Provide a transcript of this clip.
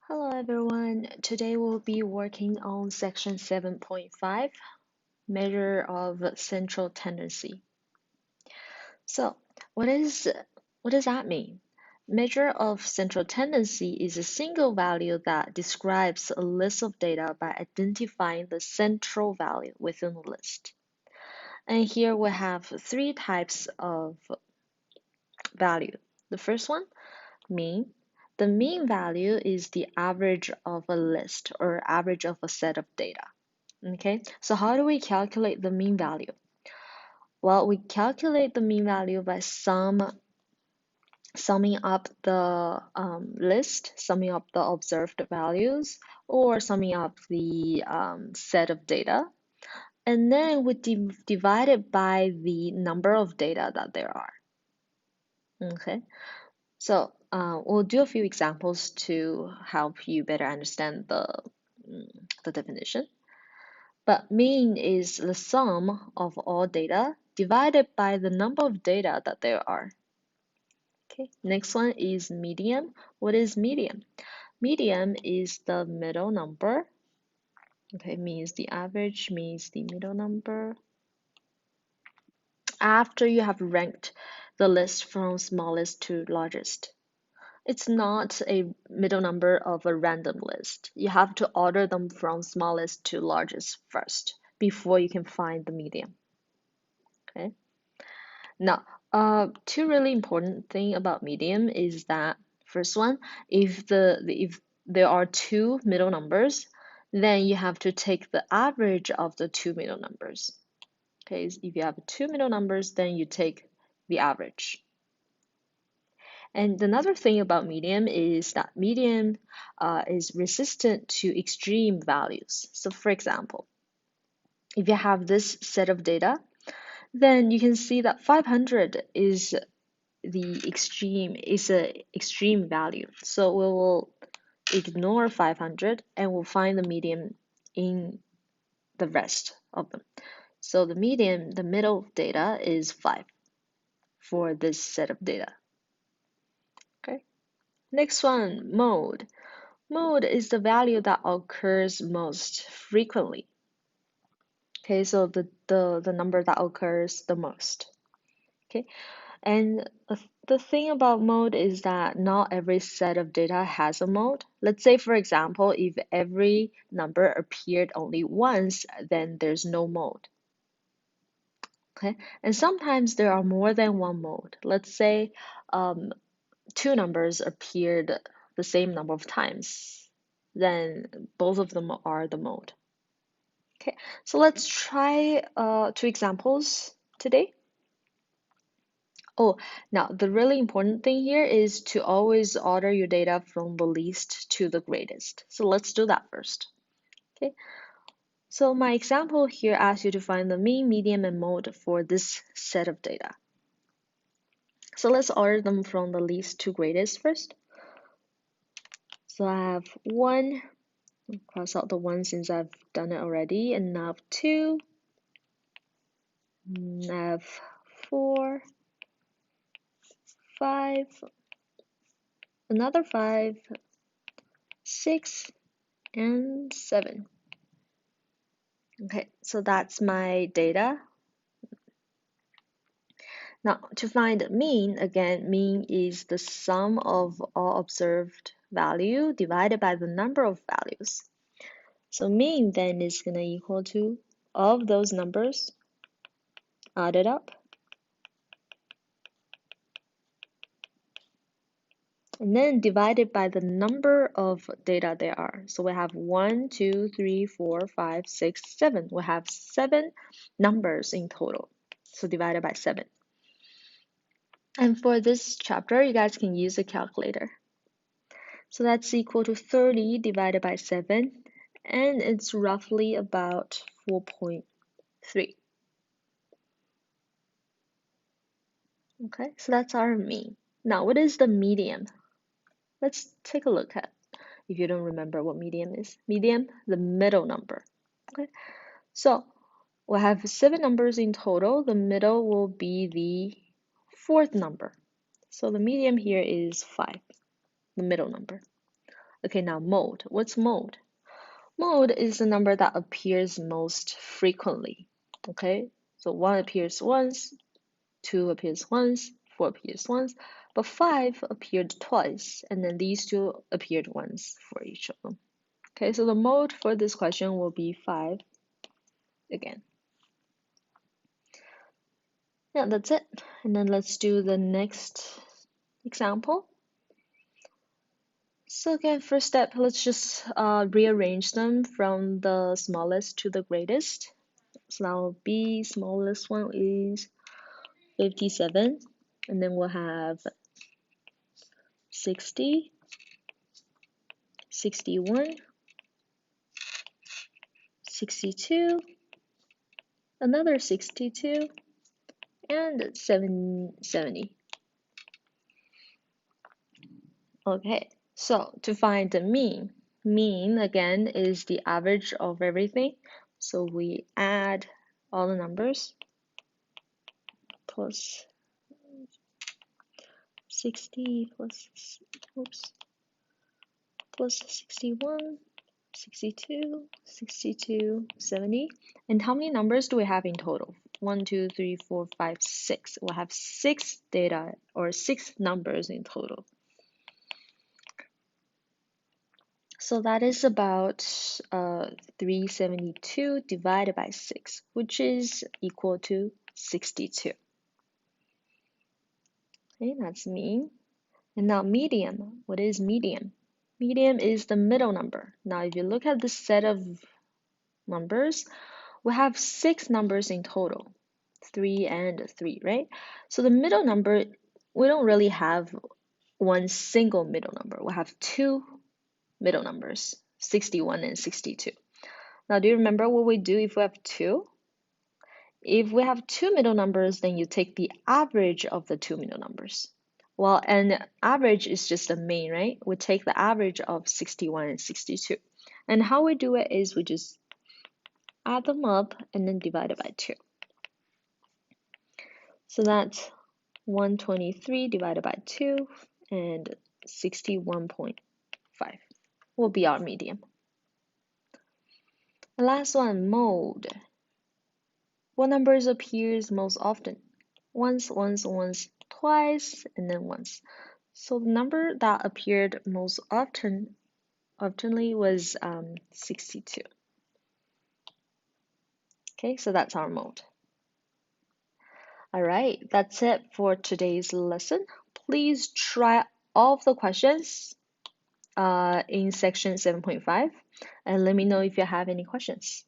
Hello everyone. Today we'll be working on section 7.5, measure of central tendency. So, what does that mean? Measure of central tendency is a single value that describes a list of data by identifying the central value within the list. And here we have three types of value. The first one, mean. The mean value is the average of a list or average of a set of data. Okay, so how do we calculate the mean value? Well, we calculate the mean value by summing up the list, summing up the observed values, or summing up the set of data. And then we divide it by the number of data that there are. Okay, so we'll do a few examples to help you better understand the definition. But mean is the sum of all data divided by the number of data that there are. Okay, next one is median. What is median? Median is the middle number. Okay, means the average, means the middle number. After you have ranked the list from smallest to largest. It's not a middle number of a random list. You have to order them from smallest to largest first before you can find the median. Okay. Now, two really important thing about median is that first one, if there are two middle numbers, then you have to take the average of the two middle numbers. Okay, if you have two middle numbers, then you take the average. And another thing about median is that median is resistant to extreme values. So for example, if you have this set of data, then you can see that 500 is a extreme value. So we will ignore 500 and we'll find the median in the rest of them. So the median, the middle data is 5 for this set of data. Okay. Next one, mode. Mode is the value that occurs most frequently. Okay, so the number that occurs the most. Okay, and the thing about mode is that not every set of data has a mode. Let's say, for example, if every number appeared only once, then there's no mode. Okay, and sometimes there are more than one mode. Let's say two numbers appeared the same number of times, then both of them are the mode. Okay, so let's try two examples today. Oh, now the really important thing here is to always order your data from the least to the greatest. So let's do that first. Okay, so my example here asks you to find the mean, median, and mode for this set of data. So let's order them from the least to greatest first. So I have 1, cross out the 1 since I've done it already, and now 2, now 4, 5, another 5, 6, and 7. Okay, so that's my data. Now, to find mean, again, mean is the sum of all observed value divided by the number of values. So mean then is going to equal to all of those numbers added up. And then divided by the number of data there are. So we have 1, 2, 3, 4, 5, 6, 7. We have 7 numbers in total. So divided by 7. And for this chapter, you guys can use a calculator. So that's equal to 30 divided by 7. And it's roughly about 4.3. Okay, so that's our mean. Now, what is the median? Let's take a look at, if you don't remember what median is. Median, the middle number. Okay, so we'll have 7 numbers in total. The middle will be the fourth number. So the median here is 5, the middle number. Okay, now mode. What's mode? Mode is the number that appears most frequently. Okay, so 1 appears once, 2 appears once, 4 appears once, but 5 appeared twice, and then these two appeared once for each of them. Okay, so the mode for this question will be 5 again. Yeah, that's it. And then let's do the next example. So again, first step, let's just rearrange them from the smallest to the greatest. So now B, smallest one is 57, and then we'll have 60, 61, 62, another 62, and 70. Okay, so to find the mean again is the average of everything. So we add all the numbers plus 60 plus 61, 62, 62, 70. And how many numbers do we have in total? 1, 2, 3, 4, 5, 6. We'll have 6 data or 6 numbers in total. So that is about 372 divided by 6, which is equal to 62. Okay, that's mean. And now median. What is median? Median is the middle number. Now if you look at the set of numbers, we have 6 numbers in total, 3 and 3, right? So the middle number, we don't really have one single middle number. We have 2 middle numbers, 61 and 62. Now, do you remember what we do if we have 2? If we have 2 middle numbers, then you take the average of the 2 middle numbers. Well, and average is just the mean, right? We take the average of 61 and 62. And how we do it is we just add them up and then divide it by 2. So that's 123 divided by 2 and 61.5 will be our median. The last one, mode. What numbers appears most often? Once, twice, and then once. So the number that appeared most oftenly was 62. Okay, so that's our mode. All right, that's it for today's lesson. Please try all of the questions in section 7.5 and let me know if you have any questions.